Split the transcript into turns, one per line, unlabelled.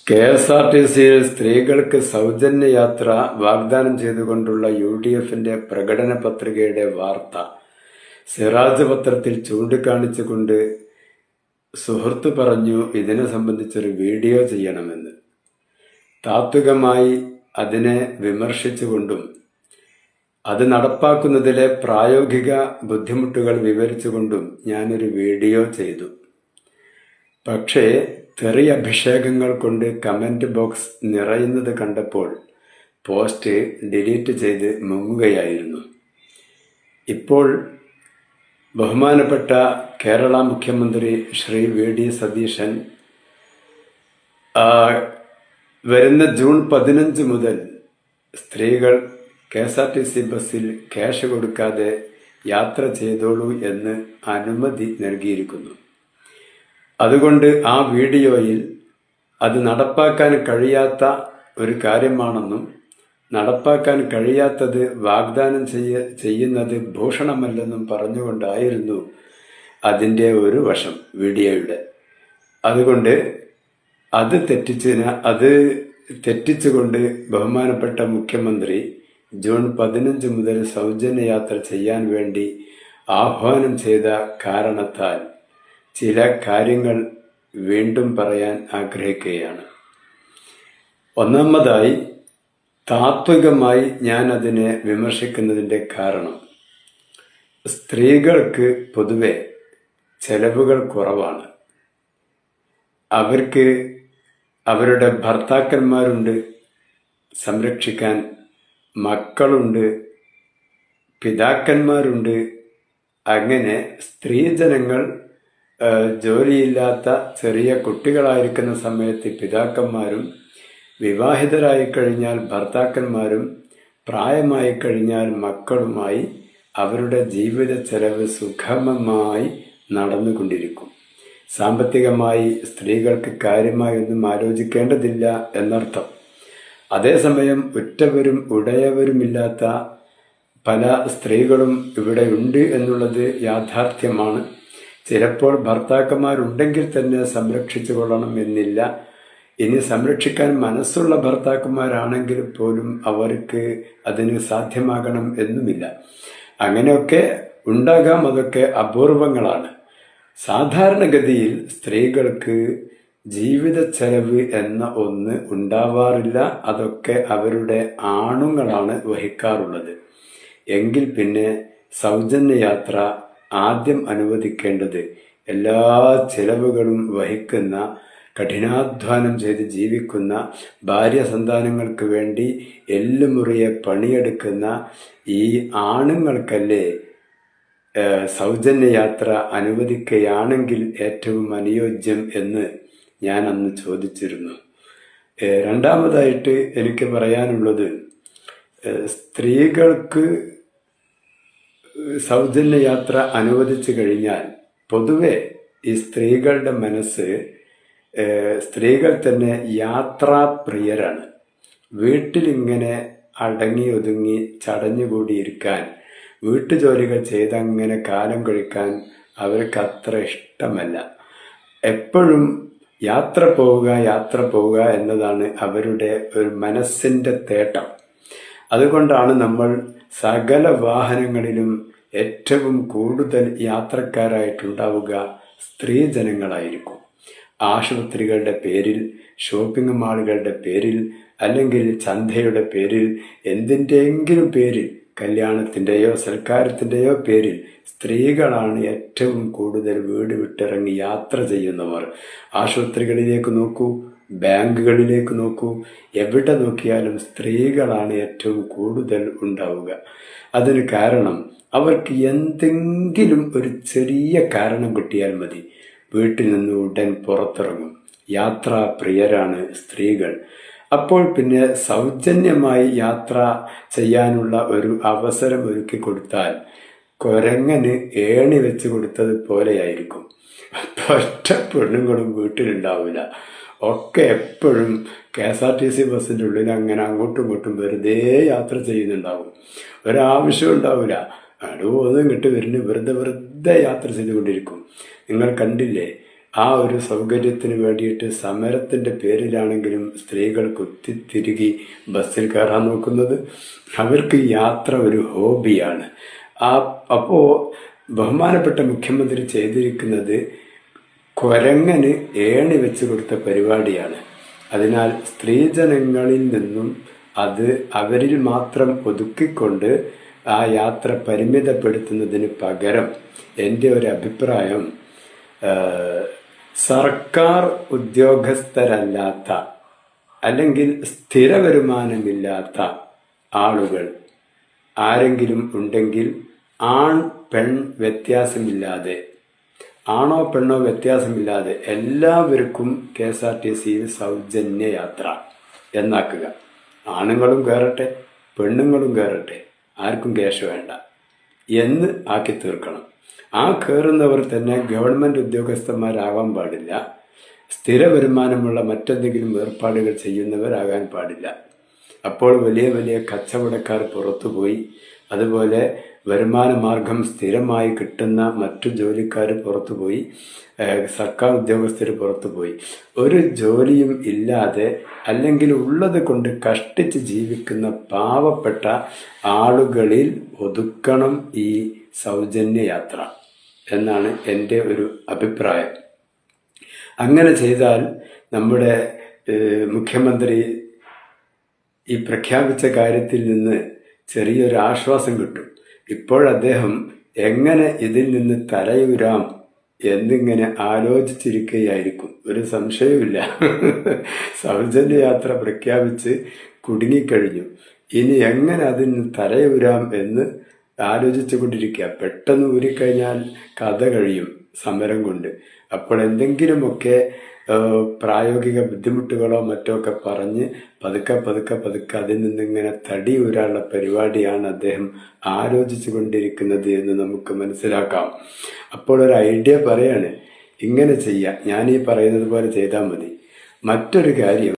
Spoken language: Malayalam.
കെ.എസ്.ആർ.ടി.സിയിൽ സ്ത്രീകൾക്ക് സൗജന്യ യാത്ര വാഗ്ദാനം ചെയ്തുകൊണ്ടുള്ള യു.ഡി.എഫിന്റെ പ്രകടന പത്രികയുടെ വാർത്ത സിറാജ് പത്രത്തിൽ ചൂണ്ടിക്കാണിച്ചുകൊണ്ട് സുഹൃത്ത് പറഞ്ഞു ഇതിനെ സംബന്ധിച്ചൊരു വീഡിയോ ചെയ്യണമെന്ന്. താത്വികമായി അതിനെ വിമർശിച്ചുകൊണ്ടും അത് നടപ്പാക്കുന്നതിലെ പ്രായോഗിക ബുദ്ധിമുട്ടുകൾ വിവരിച്ചുകൊണ്ടും ഞാനൊരു വീഡിയോ ചെയ്തു. പക്ഷേ തെറി അഭിഷേകങ്ങൾ കൊണ്ട് കമന്റ് ബോക്സ് നിറയുന്നത് കണ്ടപ്പോൾ പോസ്റ്റ് ഡിലീറ്റ് ചെയ്ത് മുങ്ങുകയായിരുന്നു. ഇപ്പോൾ ബഹുമാനപ്പെട്ട കേരള മുഖ്യമന്ത്രി ശ്രീ വി.ഡി. സതീശൻ വരുന്ന ജൂൺ 15 മുതൽ സ്ത്രീകൾ കെ.എസ്.ആർ.ടി.സി ബസ്സിൽ ക്യാഷ് കൊടുക്കാതെ യാത്ര ചെയ്തോളൂ എന്ന് അനുമതി നൽകിയിരിക്കുന്നു. അതുകൊണ്ട് ആ വീഡിയോയിൽ അത് നടപ്പാക്കാൻ കഴിയാത്ത ഒരു കാര്യമാണെന്നും നടപ്പാക്കാൻ കഴിയാത്തത് വാഗ്ദാനം ചെയ്യുന്നത് ഭൂഷണമല്ലെന്നും പറഞ്ഞുകൊണ്ടായിരുന്നു അതിൻ്റെ ഒരു വശം വീഡിയോയുടെ. അതുകൊണ്ട് അത് തെറ്റിച്ചുകൊണ്ട് ബഹുമാനപ്പെട്ട മുഖ്യമന്ത്രി ജൂൺ 15 മുതൽ സൗജന്യ യാത്ര ചെയ്യാൻ വേണ്ടി ആഹ്വാനം ചെയ്ത കാരണത്താൽ ചില കാര്യങ്ങൾ വീണ്ടും പറയാൻ ആഗ്രഹിക്കുകയാണ്. ഒന്നാമതായി, താത്വികമായി ഞാൻ അതിനെ വിമർശിക്കുന്നതിൻ്റെ കാരണം, സ്ത്രീകൾക്ക് പൊതുവെ ചെലവുകൾ കുറവാണ്. അവർക്ക് അവരുടെ ഭർത്താക്കന്മാരുണ്ട് സംരക്ഷിക്കാൻ, മക്കളുണ്ട്, പിതാക്കന്മാരുണ്ട്. അങ്ങനെ സ്ത്രീജനങ്ങൾ ജോലിയില്ലാത്ത ചെറിയ കുട്ടികളായിരിക്കുന്ന സമയത്ത് പിതാക്കന്മാരും, വിവാഹിതരായി കഴിഞ്ഞാൽ ഭർത്താക്കന്മാരും, പ്രായമായി കഴിഞ്ഞാൽ മക്കളുമായി അവരുടെ ജീവിത ചെലവ് സുഗമമായി നടന്നുകൊണ്ടിരിക്കും. സാമ്പത്തികമായി സ്ത്രീകൾക്ക് കാര്യമായി ഒന്നും ആലോചിക്കേണ്ടതില്ല എന്നർത്ഥം. അതേസമയം ഉറ്റവരും ഉടയവരുമില്ലാത്ത പല സ്ത്രീകളും ഇവിടെ ഉണ്ട് എന്നുള്ളത് യാഥാർത്ഥ്യമാണ്. ചിലപ്പോൾ ഭർത്താക്കന്മാരുണ്ടെങ്കിൽ തന്നെ സംരക്ഷിച്ചു കൊള്ളണം എന്നില്ല. ഇനി സംരക്ഷിക്കാൻ മനസ്സുള്ള ഭർത്താക്കന്മാരാണെങ്കിൽ പോലും അവർക്ക് അതിന് സാധ്യമാകണം എന്നുമില്ല. അങ്ങനെയൊക്കെ ഉണ്ടാകാം, അതൊക്കെ അപൂർവങ്ങളാണ്. സാധാരണഗതിയിൽ സ്ത്രീകൾക്ക് ജീവിത ചെലവ് എന്ന ഒന്ന് ഉണ്ടാവാറില്ല. അതൊക്കെ അവരുടെ ആണുങ്ങളാണ് വഹിക്കാറുള്ളത്. എങ്കിൽ പിന്നെ സൗജന്യ യാത്ര ആദ്യം അനുവദിക്കേണ്ടത് എല്ലാ ചെലവുകളും വഹിക്കുന്ന, കഠിനാധ്വാനം ചെയ്ത് ജീവിക്കുന്ന, ഭാര്യ സന്താനങ്ങൾക്ക് വേണ്ടി എല്ലുമുറിയെ പണിയെടുക്കുന്ന ഈ ആണുങ്ങൾക്കല്ലേ. സൗജന്യ യാത്ര അനുവദിക്കുകയാണെങ്കിൽ ഏറ്റവും അനുയോജ്യം എന്ന് ഞാൻ അന്ന് ചോദിച്ചിരുന്നു. രണ്ടാമതായിട്ട് എനിക്ക് പറയാനുള്ളത്, സ്ത്രീകൾക്ക് സൗജന്യ യാത്ര അനുവദിച്ചു കഴിഞ്ഞാൽ പൊതുവെ ഈ സ്ത്രീകളുടെ മനസ്സ്, സ്ത്രീകൾ തന്നെ യാത്രാപ്രിയരാണ്. വീട്ടിലിങ്ങനെ അടങ്ങി ഒതുങ്ങി ചടഞ്ഞുകൂടിയിരിക്കാൻ, വീട്ടുജോലികൾ ചെയ്തങ്ങനെ കാലം കഴിക്കാൻ അവർക്ക് അത്ര ഇഷ്ടമല്ല. എപ്പോഴും യാത്ര പോവുക എന്നതാണ് അവരുടെ ഒരു മനസ്സിൻ്റെ തേട്ടം. അതുകൊണ്ടാണ് നമ്മൾ സകല വാഹനങ്ങളിലും ഏറ്റവും കൂടുതൽ യാത്രക്കാരായിട്ടുണ്ടാവുക സ്ത്രീജനങ്ങളായിരിക്കും. ആശുപത്രികളുടെ പേരിൽ, ഷോപ്പിംഗ് മാളുകളുടെ പേരിൽ, അല്ലെങ്കിൽ ചന്തയുടെ പേരിൽ, എന്തിൻ്റെയെങ്കിലും പേരിൽ, കല്യാണത്തിൻ്റെയോ സൽക്കാരത്തിൻ്റെയോ പേരിൽ സ്ത്രീകളാണ് ഏറ്റവും കൂടുതൽ വീട് വിട്ടിറങ്ങി യാത്ര ചെയ്യുന്നവർ. ആശുപത്രികളിലേക്ക് നോക്കൂ, ബാങ്കുകളിലേക്ക് നോക്കൂ, എവിടെ നോക്കിയാലും സ്ത്രീകളാണ് ഏറ്റവും കൂടുതൽ ഉണ്ടാവുക. അതിന് കാരണം, അവർക്ക് എന്തെങ്കിലും ഒരു ചെറിയ കാരണം കിട്ടിയാൽ മതി, വീട്ടിൽ നിന്ന് ഉടൻ പുറത്തിറങ്ങും. യാത്രാപ്രിയരാണ് സ്ത്രീകൾ. അപ്പോൾ പിന്നെ സൗജന്യമായി യാത്ര ചെയ്യാനുള്ള ഒരു അവസരം ഒരുക്കി കൊടുത്താൽ കുരങ്ങന് ഏണി വെച്ച് കൊടുത്തത് പോലെയായിരിക്കും. ഒറ്റ പെണ്ണുങ്ങളും വീട്ടിലുണ്ടാവില്ല. ഒക്കെ എപ്പോഴും കെ.എസ്.ആർ.ടി.സി ബസ്സിൻ്റെ ഉള്ളിൽ അങ്ങനെ അങ്ങോട്ടും ഇങ്ങോട്ടും വെറുതെ യാത്ര ചെയ്യുന്നുണ്ടാവും. ഒരാവശ്യം ഉണ്ടാവില്ല. അടുവോതും കിട്ടി വരുന്ന വെറുതെ യാത്ര ചെയ്തുകൊണ്ടിരിക്കും. നിങ്ങൾ കണ്ടില്ലേ ആ ഒരു സൗകര്യത്തിന് വേണ്ടിയിട്ട് സമരത്തിൻ്റെ പേരിലാണെങ്കിലും സ്ത്രീകൾ കുത്തിത്തിരുകി ബസ്സിൽ കയറാൻ നോക്കുന്നത്. അവർക്ക് യാത്ര ഒരു ഹോബിയാണ്. അപ്പോൾ ബഹുമാനപ്പെട്ട മുഖ്യമന്ത്രി ചെയ്തിരിക്കുന്നത് കുരങ്ങന് ഏണി വെച്ച് കൊടുത്ത പരിപാടിയാണ്. അതിനാൽ സ്ത്രീജനങ്ങളിൽ നിന്നും അത് അവരിൽ മാത്രം ഒതുക്കിക്കൊണ്ട് ആ യാത്ര പരിമിതപ്പെടുത്തുന്നതിന് പകരം എൻ്റെ ഒരു അഭിപ്രായം, സർക്കാർ ഉദ്യോഗസ്ഥരല്ലാത്ത അല്ലെങ്കിൽ സ്ഥിര വരുമാനമില്ലാത്ത ആളുകൾ ആരെങ്കിലും ഉണ്ടെങ്കിൽ ആൺ പെൺ വ്യത്യാസമില്ലാതെ, ആണോ പെണ്ണോ വ്യത്യാസമില്ലാതെ എല്ലാവർക്കും KSRTCയിൽ സൗജന്യ യാത്ര എന്നാക്കുക. ആണുങ്ങളും കയറട്ടെ, പെണ്ണുങ്ങളും കയറട്ടെ, ആർക്കും ക്യാഷ് വേണ്ട എന്ന് ആക്കി തീർക്കണം. ആ കയറുന്നവർ തന്നെ ഗവൺമെൻറ് ഉദ്യോഗസ്ഥന്മാരാവാൻ പാടില്ല. സ്ഥിര വരുമാനമുള്ള മറ്റെന്തെങ്കിലും ഏർപ്പാടുകൾ ചെയ്യുന്നവരാകാൻ പാടില്ല. അപ്പോൾ വലിയ വലിയ കച്ചവടക്കാർ പുറത്തുപോയി, അതുപോലെ വരുമാന മാർഗം സ്ഥിരമായി കിട്ടുന്ന മറ്റു ജോലിക്കാർ പുറത്തുപോയി, സർക്കാർ ഉദ്യോഗസ്ഥർ പുറത്തുപോയി. ഒരു ജോലിയും ഇല്ലാതെ അല്ലെങ്കിൽ ഉള്ളത് കൊണ്ട് കഷ്ടിച്ച് ജീവിക്കുന്ന പാവപ്പെട്ട ആളുകളിൽ ഒതുക്കണം ഈ സൗജന്യ യാത്ര എന്നാണ് എൻ്റെ ഒരു അഭിപ്രായം. അങ്ങനെ ചെയ്താൽ നമ്മുടെ മുഖ്യമന്ത്രി ഈ പ്രഖ്യാപിച്ച കാര്യത്തിൽ നിന്ന് ചെറിയൊരു ആശ്വാസം കിട്ടും. ഇപ്പോൾ അദ്ദേഹം എങ്ങനെ ഇതിൽ നിന്ന് തലയുരാം എന്നിങ്ങനെ ആലോചിച്ചിരിക്കുകയായിരിക്കും. ഒരു സംശയവുമില്ല. സൗജന്യ യാത്ര പ്രഖ്യാപിച്ച് കുടുങ്ങിക്കഴിഞ്ഞു. ഇനി എങ്ങനെ അതിൽ നിന്ന് തലയുരാം എന്ന് ആലോചിച്ചു കൊണ്ടിരിക്കുക. പെട്ടെന്ന് ഊരിക്കഴിഞ്ഞാൽ കഥ കഴിയും സമരം കൊണ്ട്. അപ്പോൾ എന്തെങ്കിലുമൊക്കെ പ്രായോഗിക ബുദ്ധിമുട്ടുകളോ മറ്റോ ഒക്കെ പറഞ്ഞ് പതുക്കെ അതിൽ നിന്നിങ്ങനെ തടി ഊരാനുള്ള പരിപാടിയാണ് അദ്ദേഹം ആലോചിച്ചു കൊണ്ടിരിക്കുന്നത് എന്ന് നമുക്ക് മനസ്സിലാക്കാം. അപ്പോൾ ഒരു ഐഡിയ പറയാണ്, ഇങ്ങനെ ചെയ്യാം, ഞാൻ ഈ പറയുന്നത് പോലെ ചെയ്താൽ മതി. മറ്റൊരു കാര്യം,